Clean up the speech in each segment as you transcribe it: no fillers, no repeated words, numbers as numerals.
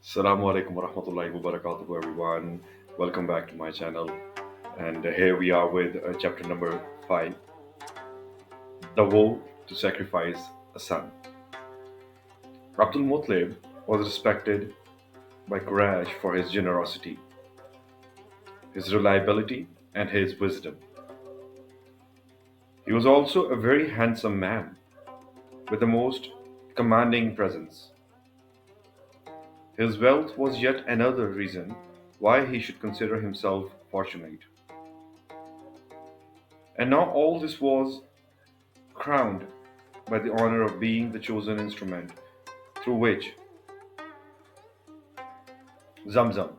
Assalamu alaikum wa rahmatullahi wa barakatuh, everyone. Welcome back to my channel. And here we are with chapter number 5, The Vow to Sacrifice a Son. Abdul Muttalib was respected by Quraysh for his generosity, his reliability, and his wisdom. He was also a very handsome man with a most commanding presence. His wealth was yet another reason why he should consider himself fortunate. And now all this was crowned by the honor of being the chosen instrument through which Zamzam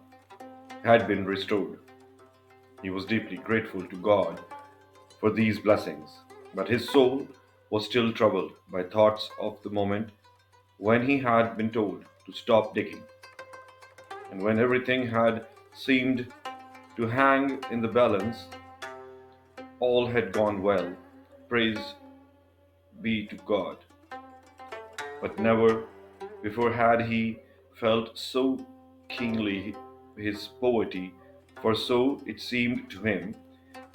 had been restored. He was deeply grateful to God for these blessings, but his soul was still troubled by thoughts of the moment when he had been told to stop digging, and when everything had seemed to hang in the balance, all had gone well. Praise be to God. But never before had he felt so keenly his poverty, for so it seemed to him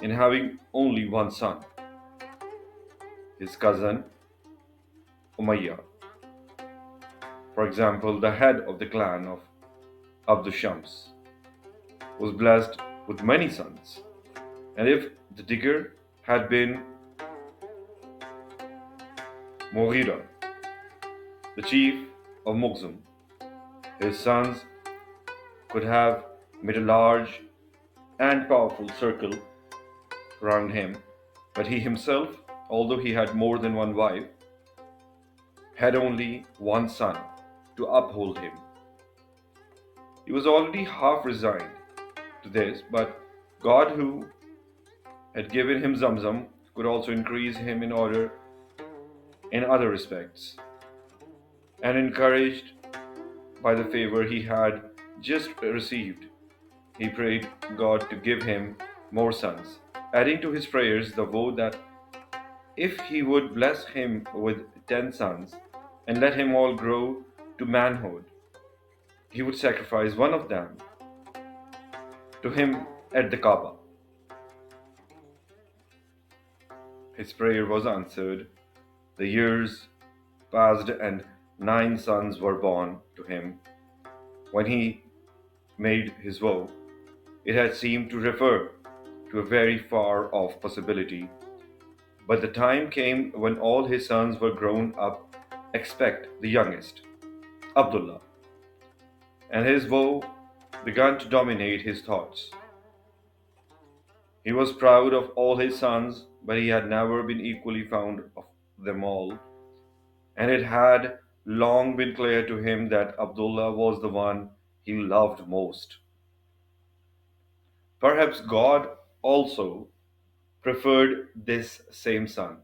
in having only one son, his cousin Umayyah. For example, the head of the clan of Abdul Shams was blessed with many sons, and if the digger had been Mughira, the chief of Mughzam, his sons could have made a large and powerful circle around him, but he himself, although he had more than one wife, had only one son to uphold him. He was already half resigned to this, but God, who had given him Zamzam, could also increase him in order in other respects, and encouraged by the favor he had just received, he prayed God to give him more sons, adding to his prayers the vow that if he would bless him with 10 sons and let him all grow to manhood, he would sacrifice one of them to him at the Kaaba. His prayer was answered. The years passed, and 9 sons were born to him. When he made his vow, it had seemed to refer to a very far off possibility, but the time came when all his sons were grown up, except the youngest, Abdullah, and his vow began to dominate his thoughts. He was proud of all his sons, but he had never been equally fond of them all, and it had long been clear to him that Abdullah was the one he loved most. Perhaps God also preferred this same son,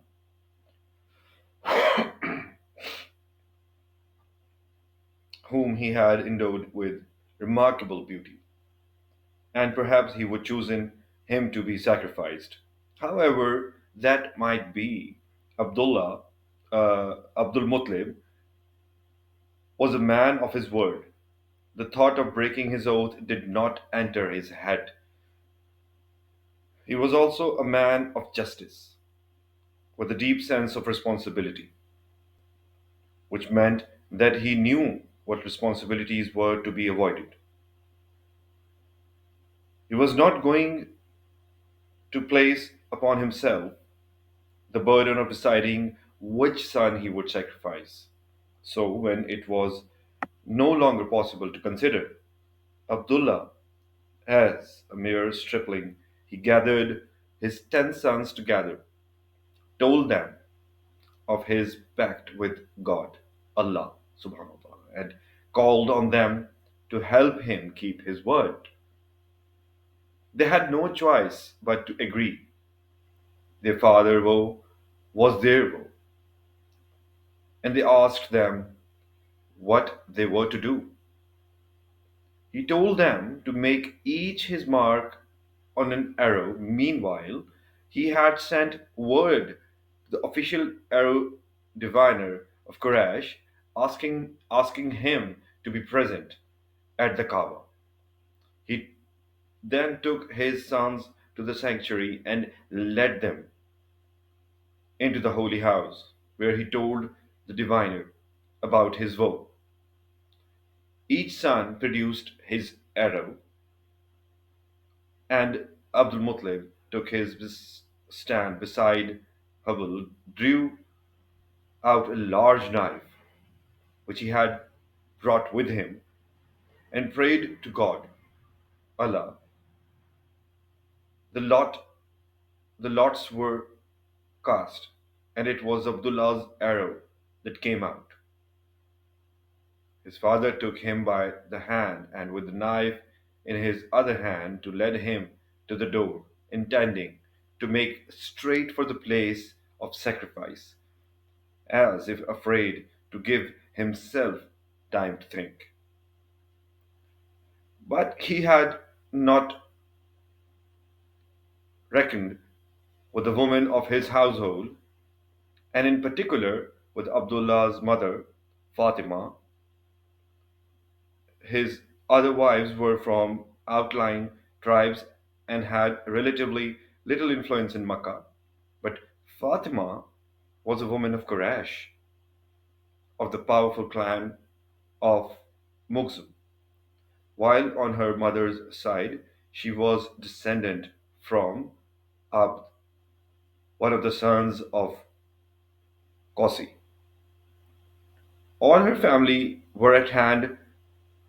whom he had endowed with remarkable beauty, and perhaps he would choose him to be sacrificed. However, that might be, Abdul Muttalib was a man of his word. The thought of breaking his oath did not enter his head. He was also a man of justice, with a deep sense of responsibility, which meant that he knew what responsibilities were to be avoided. He was not going to place upon himself the burden of deciding which son he would sacrifice. So, when it was no longer possible to consider Abdullah as a mere stripling, he gathered his 10 sons together, told them of his pact with God, Allah subhanahu wa ta'ala, and called on them to help him keep his word. They had no choice but to agree. Their father woe was their woe, and they asked them what they were to do. He told them to make each his mark on an arrow. Meanwhile, he had sent word to the official arrow diviner of Quraysh, asking him to be present. at the Kaaba. He then took his sons to the sanctuary and led them into the holy house, where he told the diviner about his woe. Each son produced his arrow, and Abdul Muttalib took his stand beside Hubble, drew out a large knife which he had brought with him, and prayed to God, Allah. The lot the lots were cast, and it was Abdullah's arrow that came out. His father took him by the hand, and with the knife in his other hand, to lead him to the door, intending to make straight for the place of sacrifice, as if afraid to give himself time to think. But he had not reckoned with the women of his household, and in particular with Abdullah's mother, Fatima. His other wives were from outlying tribes and had relatively little influence in Makkah. But Fatima was a woman of Quraysh, of the powerful clan of Mughzam, while on her mother's side she was descendant from Abd, one of the sons of Qasi. All her family were at hand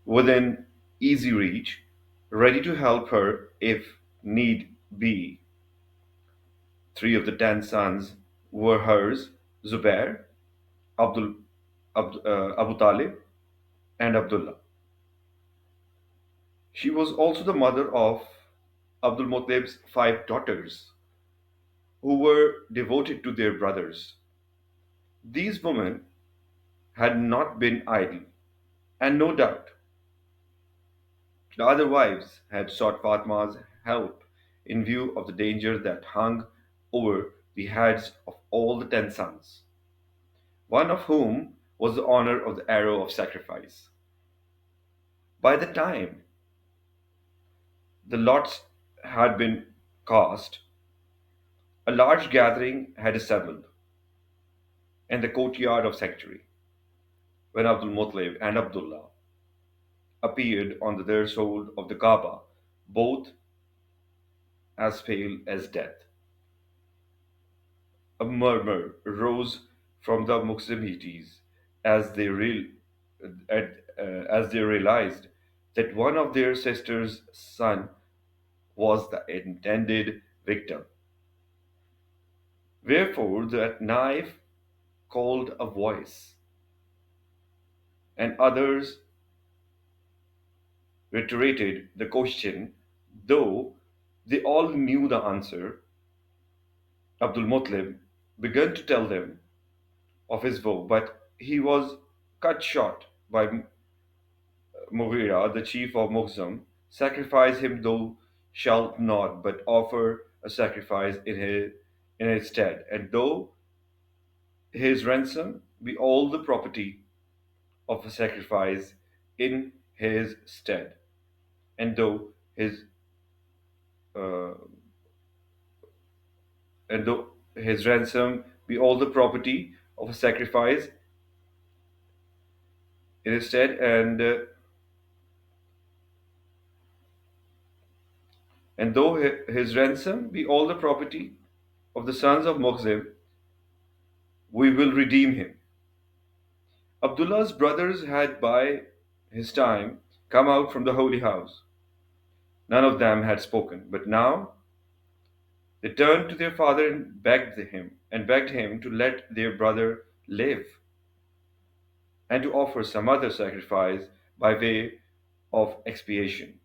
within easy reach, ready to help her if need be. Three of the 10 sons were hers: Zubair, Abdul, Abu Talib, and Abdullah. She was also the mother of Abdul Muttalib's 5 daughters, who were devoted to their brothers. These women had not been idle, and no doubt the other wives had sought Fatma's help in view of the danger that hung over the heads of all the 10 sons, one of whom was the honor of the arrow of sacrifice. By the time the lots had been cast, a large gathering had assembled in the courtyard of sanctuary. When Abdul Muttalib and Abdullah appeared on the threshold of the Kaaba, both as pale as death. A murmur rose from the Muxamites as as they realized that one of their sister's son was the intended victim. Wherefore that knife called a voice, and others reiterated the question, though they all knew the answer. Abdul Muttalib began to tell them of his woe, but he was cut short by Mughira, the chief of Mughzam. Sacrifice him thou shalt not, but offer a sacrifice in his stead, and though his ransom be all the property of a sacrifice in his stead, and though uh, his ransom be all the property of a sacrifice in his stead, and though his ransom be all the property of the sons of Mughzim, we will redeem him. Abdullah's brothers had by his time come out from the holy house. None of them had spoken, but now they turned to their father and begged him to let their brother live and to offer some other sacrifice by way of expiation.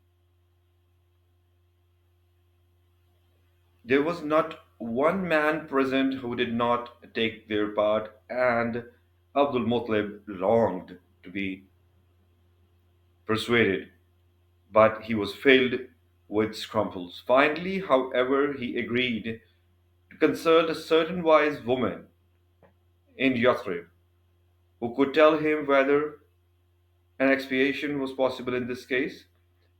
There was not one man present who did not take their part, and Abdul Muttalib longed to be persuaded, but he was filled with scruples. Finally, however, he agreed to consult a certain wise woman in Yathrib who could tell him whether an expiation was possible in this case?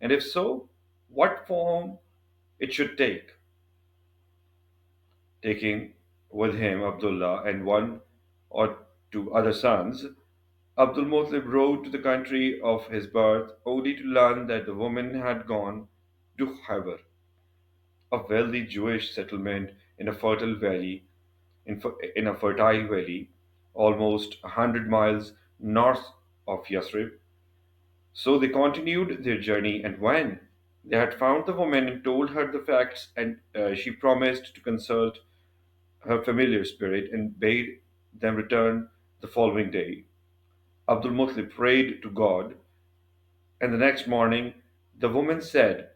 And if so, what form it should take? Taking with him Abdullah and one or two other sons, Abdul Muttalib rode to the country of his birth only to learn that the woman had gone to Khyber, a wealthy Jewish settlement in a fertile valley, in a fertile valley, almost 100 miles north of Yathrib. So they continued their journey, and when they had found the woman and told her the facts, and she promised to consult her familiar spirit and bade them return the following day. Abdul Muttalib prayed to God, and the next morning the woman said,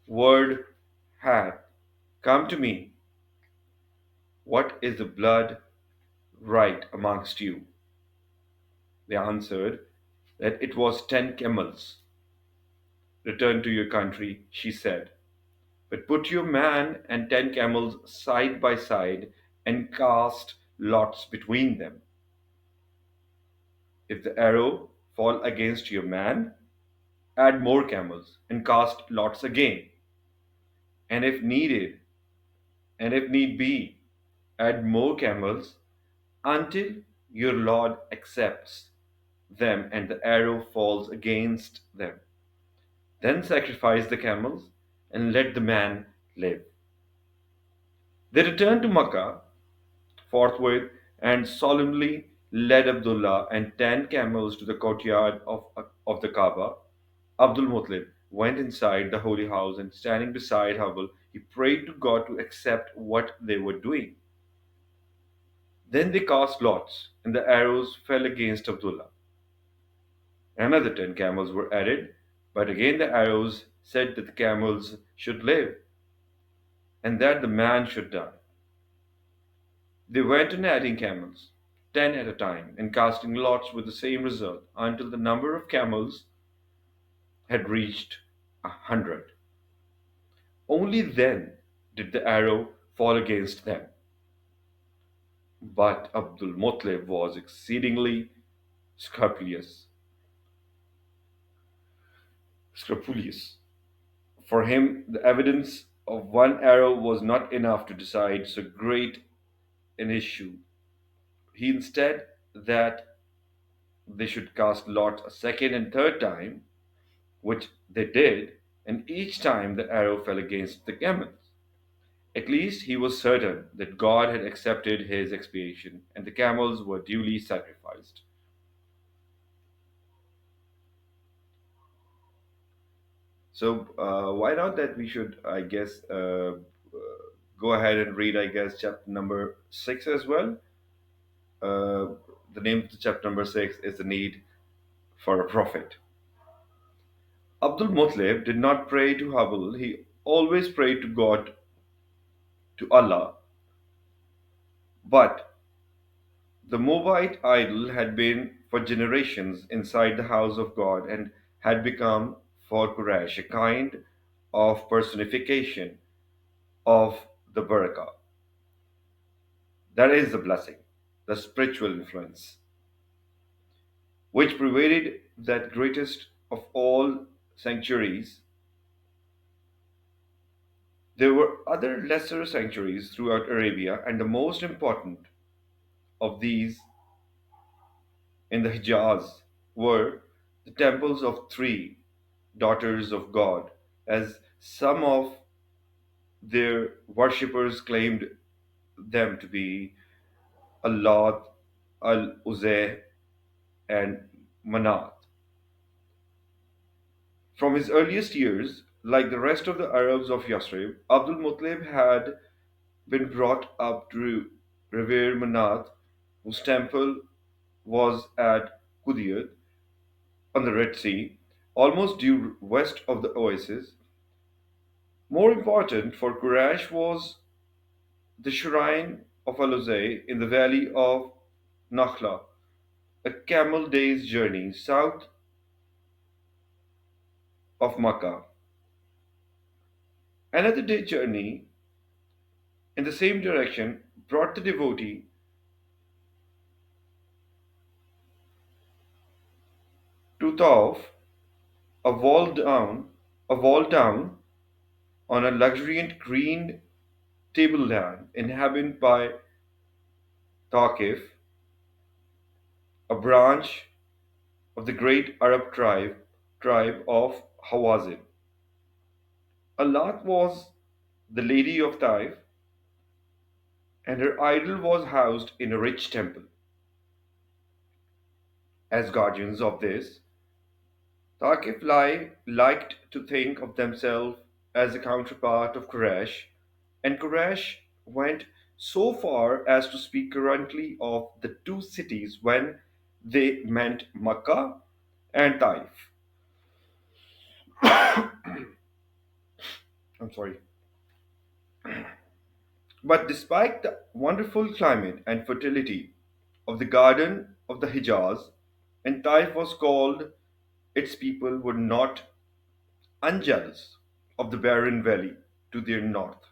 "Word hath come to me, what is the blood right amongst you?" They answered that it was 10 camels. "Return to your country," she said, "but put your man and 10 camels side by side and cast lots between them. If the arrow fall against your man, add more camels and cast lots again. And if needed, and if need be, add more camels until your Lord accepts them and the arrow falls against them. Then sacrifice the camels and let the man live." They returned to Makkah forthwith and solemnly led Abdullah and 10 camels to the courtyard of the Kaaba. Abdul Muttalib went inside the holy house and standing beside Hubble, he prayed to God to accept what they were doing. Then they cast lots, and the arrows fell against Abdullah. Another 10 camels were added, but again the arrows said that the camels should live and that the man should die. They went on adding camels, 10 at a time, and casting lots with the same result, until the number of camels had reached 100. Only then did the arrow fall against them. But Abdul Muttalib was exceedingly scrupulous. scrupulous. For him, the evidence of one arrow was not enough to decide so great an issue. He instead that they should cast lots a second and third time, which they did, and each time the arrow fell against the camels. At least he was certain that God had accepted his expiation, and the camels were duly sacrificed. So why not that we should, I guess, go ahead and read, I guess, chapter number 6 as well. Uh, the name of the chapter number 6 is the need for a prophet. Abdul Muttalib did not pray to Hubble, he always prayed to God, to Allah. But the Movite idol had been for generations inside the house of God and had become for Quraysh a kind of personification of the barakah. That is the blessing, the spiritual influence, which pervaded that greatest of all sanctuaries. There were other lesser sanctuaries throughout Arabia, and the most important of these in the Hijaz were the temples of three daughters of God, as some of their worshippers claimed them to be Allah, Al Uzay, and Manat. From his earliest years, like the rest of the Arabs of Yathrib, Abdul Muttalib had been brought up to revere Manat, whose temple was at Qudiyat on the Red Sea, almost due west of the oasis. More important for Quraysh was the shrine of Al-Uzay in the valley of Nakhla, a camel day's journey south of Makkah. Another day journey in the same direction brought the devotee to Tauf, a walled town on a luxuriant green tableland inhabited by Thaqif, a branch of the great Arab tribe of Hawazin. Alat was the lady of Taif, and her idol was housed in a rich temple. As guardians of this, Thaqif liked to think of themselves as the counterpart of Quraysh, and Quraysh went so far as to speak currently of the two cities when they meant Makkah and Taif. I'm sorry. But despite the wonderful climate and fertility of the garden of the Hijaz, and Taif was called, its people were not unjealous of the barren valley to their north,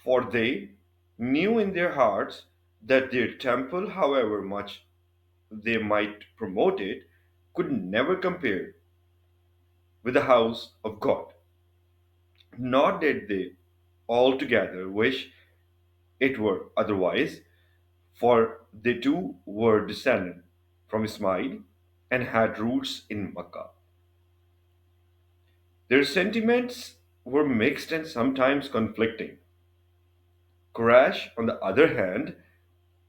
for they knew in their hearts that their temple, however much they might promote it, could never compare with the house of God. Nor did they altogether wish it were otherwise, for they too were descended from Ismail and had roots in Makkah. Their sentiments were mixed and sometimes conflicting. Quraysh, on the other hand,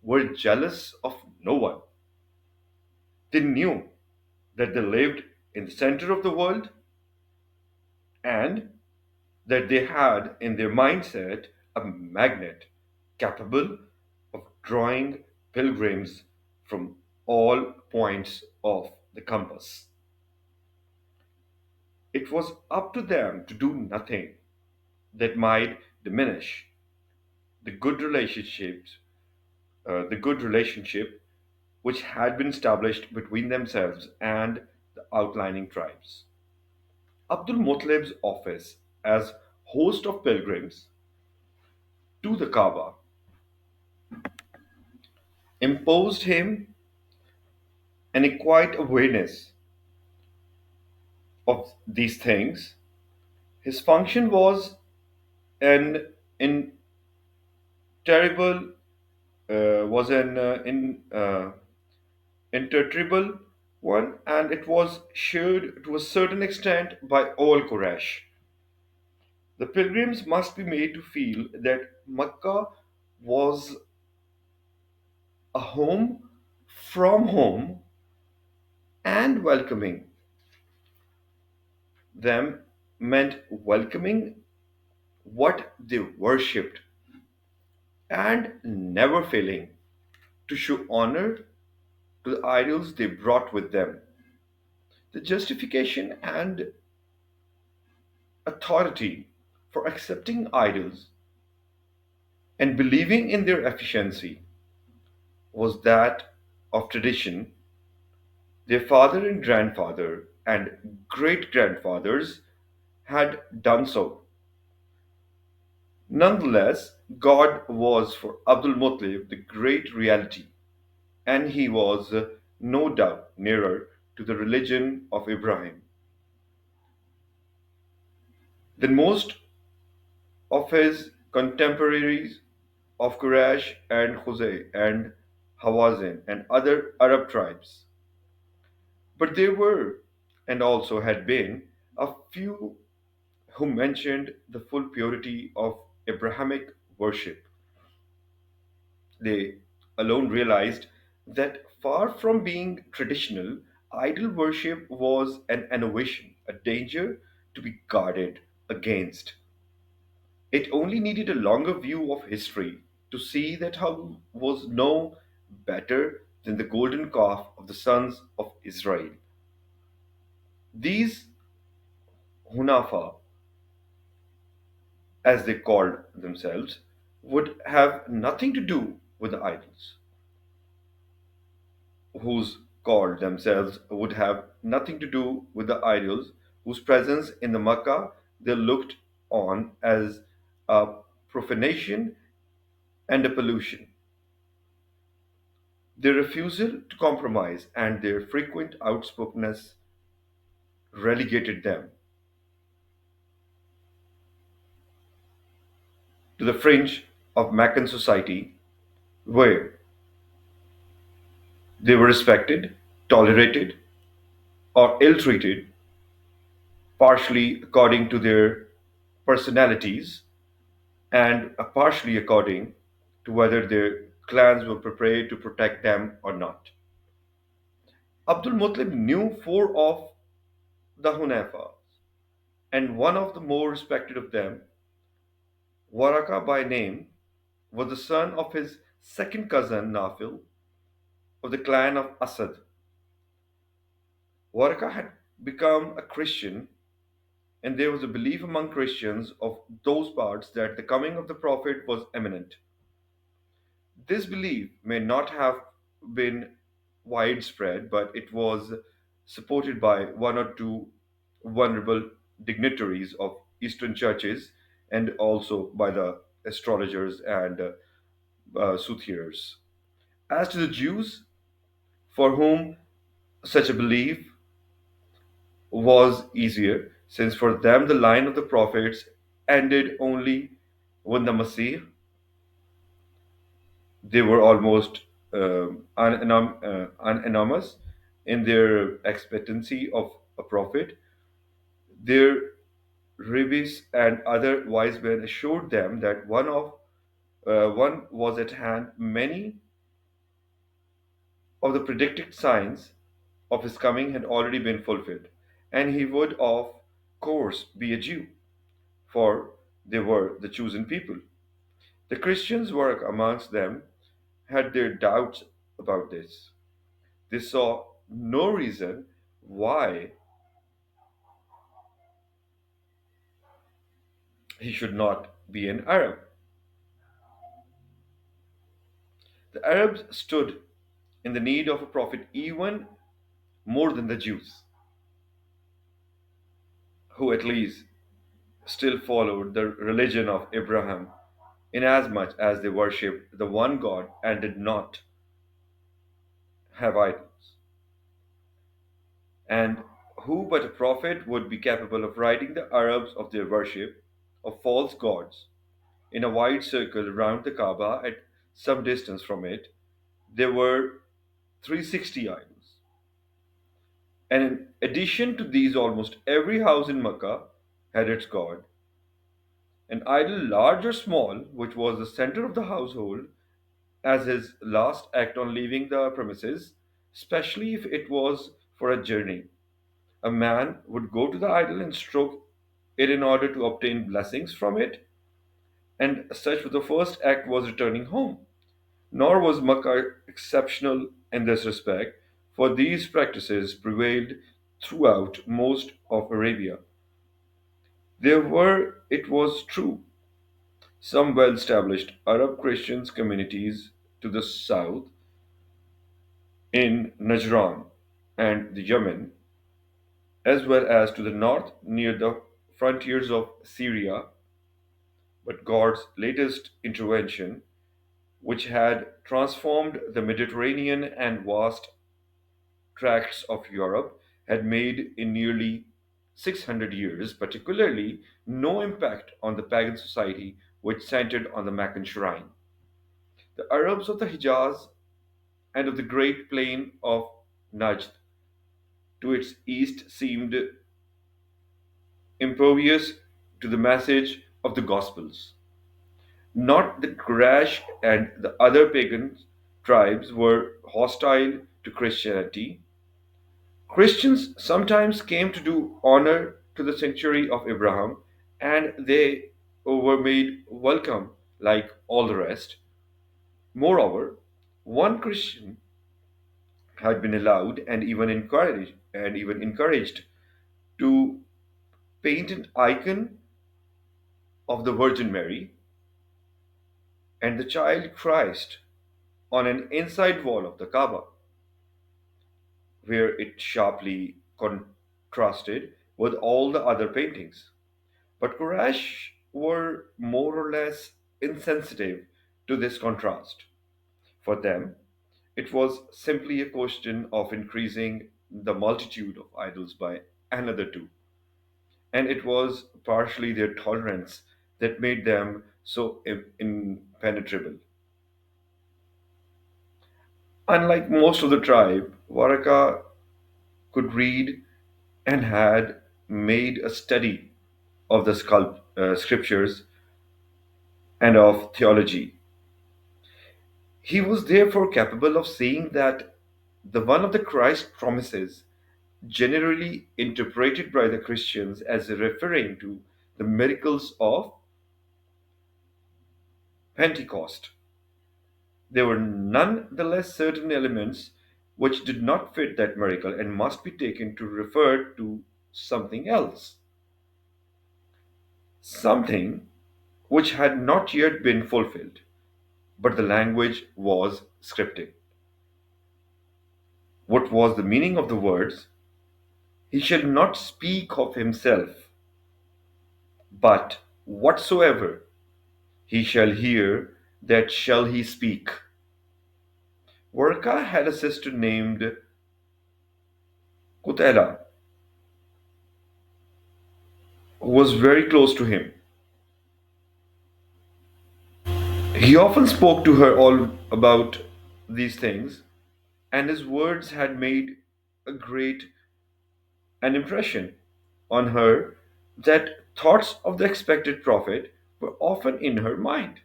were jealous of no one. They knew that they lived in the center of the world and that they had in their mindset a magnet capable of drawing pilgrims from all points of the compass. It was up to them to do nothing that might diminish the good relationships, the good relationship which had been established between themselves and the outlying tribes. Abdul Muttalib's office as host of pilgrims to the Kaaba imposed him an quiet awareness of these things. His function an interrogable was an intertribal one, and it was shared to a certain extent by all Quraysh. The pilgrims must be made to feel that Makkah was a home from home, and welcoming them meant welcoming what they worshipped and never failing to show honor to the idols they brought with them. The justification and authority for accepting idols and believing in their efficiency was that of tradition. Their father and grandfather and great grandfathers had done so. Nonetheless, God was for Abdul Muttalib the great reality, and he was no doubt nearer to the religion of Ibrahim than most of his contemporaries of Quraysh and Khuzay and Hawazin and other Arab tribes. But there were, and also had been, a few who mentioned the full purity of Abrahamic worship. They alone realized that far from being traditional, idol worship was an innovation, a danger to be guarded against. It only needed a longer view of history to see that how was no better than the golden calf of the sons of Israel. These Hunafa, as they called themselves, would have nothing to do with the idols, whose called themselves would have nothing to do with the idols, whose presence in the Makkah they looked on as a profanation and a pollution. Their refusal to compromise and their frequent outspokenness relegated them to the fringe of Meccan society where they were respected, tolerated, or ill treated, partially according to their personalities and partially according to whether their clans were prepared to protect them or not. Abdul Muttalib knew four of the Hunafas, and one of the more respected of them, Waraka by name, was the son of his second cousin Nafil of the clan of Asad. Waraka had become a Christian, and there was a belief among Christians of those parts that the coming of the Prophet was imminent. This belief may not have been widespread, but it was supported by one or two vulnerable dignitaries of Eastern churches and also by the astrologers and soothsayers. As to the Jews, for whom such a belief was easier, since for them the line of the prophets ended only when the Messiah, they were almost unanimous in their expectancy of a prophet. Their rabbis and other wise men assured them that one was at hand. Many of the predicted signs of his coming had already been fulfilled, and he would of course be a Jew, for they were the chosen people. The Christians were amongst them had their doubts about this. They saw no reason why he should not be an Arab. The Arabs stood in the need of a prophet even more than the Jews, who at least still followed the religion of Abraham, inasmuch as they worshipped the one God and did not have idols. And who but a prophet would be capable of ridding the Arabs of their worship of false gods? In a wide circle around the Kaaba, at some distance from it, there were 360 idols. And in addition to these, almost every house in Mecca had its god, an idol large or small, which was the center of the household as his last act on leaving the premises, especially if it was for a journey. A man would go to the idol and stroke it in order to obtain blessings from it, and such the first act was returning home. Nor was Makkah exceptional in this respect, for these practices prevailed throughout most of Arabia. There were, it was true, some well established Arab Christian communities to the south in Najran and the Yemen, as well as to the north near the frontiers of Syria, but God's latest intervention, which had transformed the Mediterranean and vast tracts of Europe, had made in nearly 600 years, particularly no impact on the pagan society which centered on the Meccan shrine. The Arabs of the Hijaz and of the great plain of Najd to its east seemed impervious to the message of the Gospels. Not that Quraysh and the other pagan tribes were hostile to Christianity. Christians sometimes came to do honor to the sanctuary of Abraham, and they were made welcome like all the rest. Moreover, one Christian had been allowed and even encouraged to paint an icon of the Virgin Mary and the child Christ on an inside wall of the Kaaba, where it sharply contrasted with all the other paintings. But Quraysh were more or less insensitive to this contrast. For them, it was simply a question of increasing the multitude of idols by another two. And it was partially their tolerance that made them so impenetrable. Unlike most of the tribe, Waraka could read and had made a study of the scriptures and of theology. He was therefore capable of seeing that the one of the Christ promises, generally interpreted by the Christians as referring to the miracles of Pentecost, there were nonetheless certain elements which did not fit that miracle and must be taken to refer to something else, something which had not yet been fulfilled, but the language was scripted. What was the meaning of the words? He shall not speak of himself, but whatsoever he shall hear, that shall he speak. Warka had a sister named Kutela, who was very close to him. He often spoke to her all about these things, and his words had made a great an impression on her that thoughts of the expected prophet were often in her mind.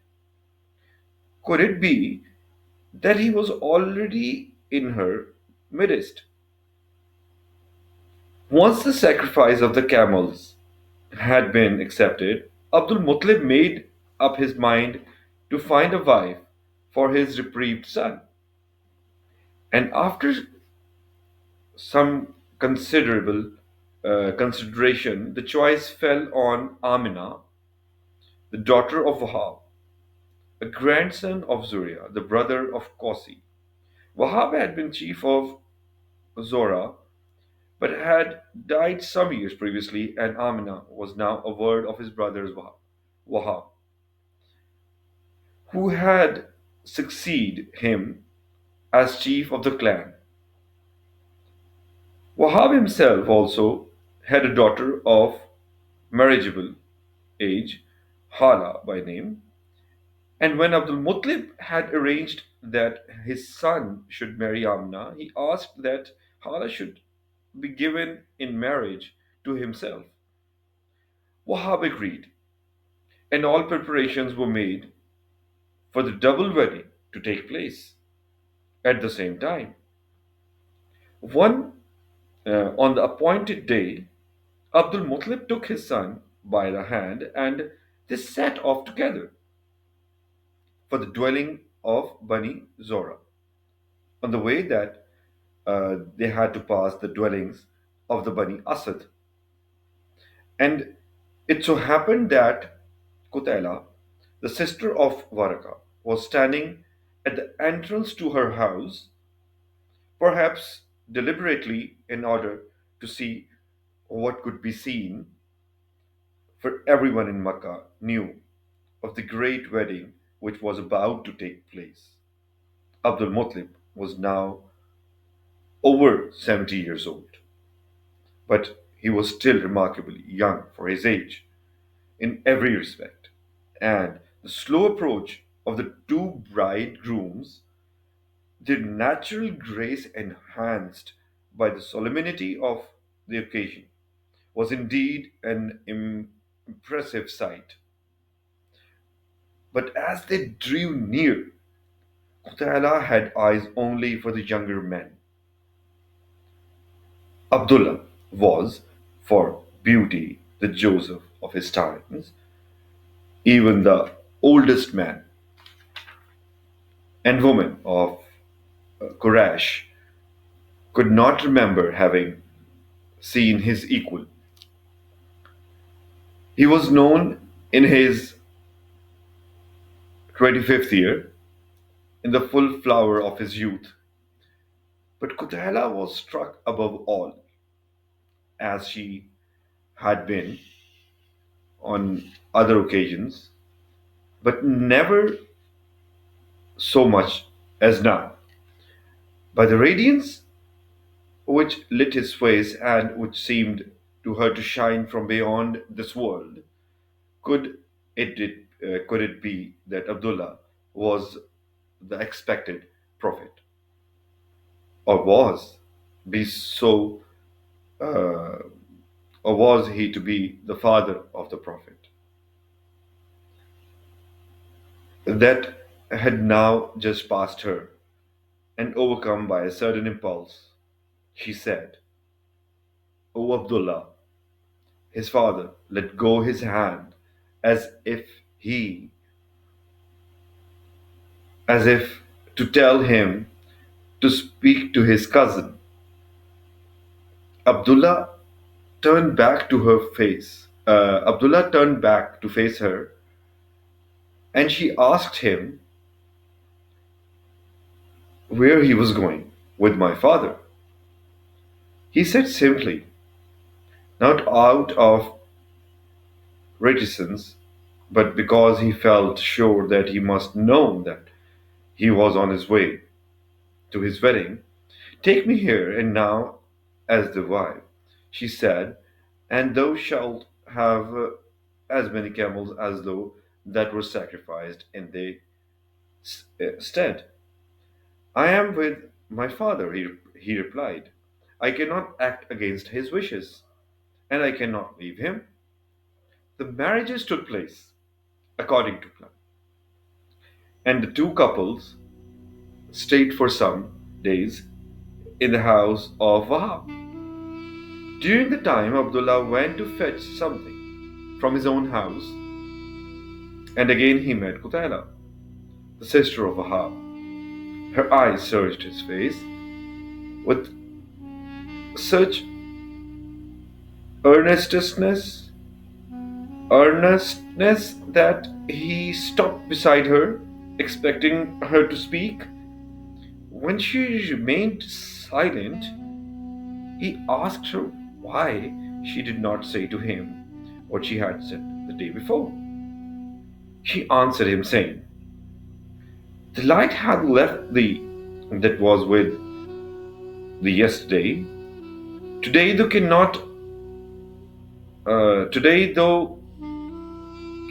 Could it be that he was already in her midst? Once the sacrifice of the camels had been accepted, Abdul Muttalib made up his mind to find a wife for his reprieved son. And after some considerable consideration, the choice fell on Amina, the daughter of Wahab, a grandson of Zuriya, the brother of Qasi. Wahab had been chief of Zora, but had died some years previously, and Amina was now a ward of his brother's Wahab, who had succeeded him as chief of the clan. Wahab himself also had a daughter of marriageable age, Hala by name, and when Abdul Muttalib had arranged that his son should marry Amna, he asked that Hala should be given in marriage to himself. Wahab agreed, and all preparations were made for the double wedding to take place at the same time. One On the appointed day, Abdul Muttalib took his son by the hand and they set off together for the dwelling of Bani Zora. On the way that they had to pass the dwellings of the Bani Asad. And it so happened that Kutela, the sister of Varaka, was standing at the entrance to her house, perhaps deliberately in order to see what could be seen, for everyone in Makkah knew of the great wedding which was about to take place. Abdul Muttalib was now over 70 years old, but he was still remarkably young for his age in every respect. And the slow approach of the two bridegrooms, their natural grace enhanced by the solemnity of the occasion, was indeed an impressive sight. But as they drew near, Qutala had eyes only for the younger men. Abdullah was, for beauty, the Joseph of his times, even the oldest man and woman of Quraysh could not remember having seen his equal. He was known in his 25th year, in the full flower of his youth, but Qutala was struck above all, as she had been on other occasions, but never so much as now, by the radiance which lit his face and which seemed to her to shine from beyond this world. Could could it be that Abdullah was the expected prophet, or was be so, uh, or was he to be the father of the prophet? That had now just passed her, and overcome by a sudden impulse, she said, "O Abdullah." His father let go his hand as if he, as if to tell him to speak to his cousin. Abdullah turned back to her face. Abdullah turned back to face her, and she asked him where he was going with my father. He said simply, not out of reticence, but because he felt sure that he must know that he was on his way to his wedding. "Take me here and now as the wife," she said, "and thou shalt have as many camels as thou that were sacrificed in thy stead." "I am with my father," he replied. "I cannot act against his wishes, and I cannot leave him." The marriages took place according to plan, and the two couples stayed for some days in the house of Wahab. During the time, Abdullah went to fetch something from his own house, and again he met Qutayla, the sister of Wahab. Her eyes searched his face with such earnestness, earnestness that he stopped beside her, expecting her to speak. When she remained silent, he asked her why she did not say to him what she had said the day before. She answered him, saying, "The light hath left thee that was with thee yesterday. Today thou cannot today thou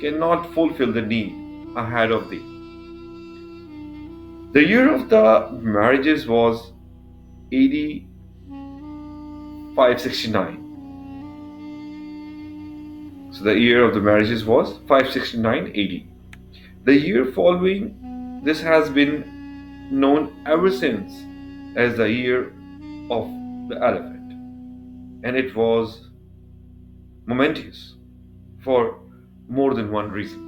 cannot fulfill the need ahead of thee." The year of the marriages was AD 569. So the year of the marriages was 569 AD. The year following this has been known ever since as the year of the elephant, and it was momentous for more than one reason.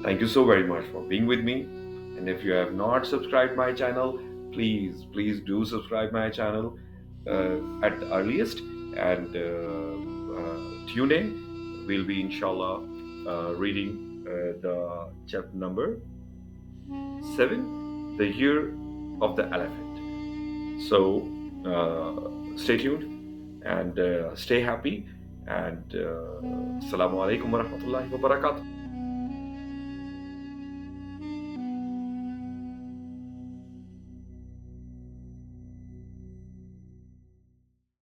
Thank you so very much for being with me, and if you have not subscribed my channel, please do subscribe my channel at the earliest, and tune in. We'll be inshallah reading the chapter number 7, the year of the elephant. So stay tuned and stay happy, and assalamu alaikum wa rahmatullahi wa barakatuh.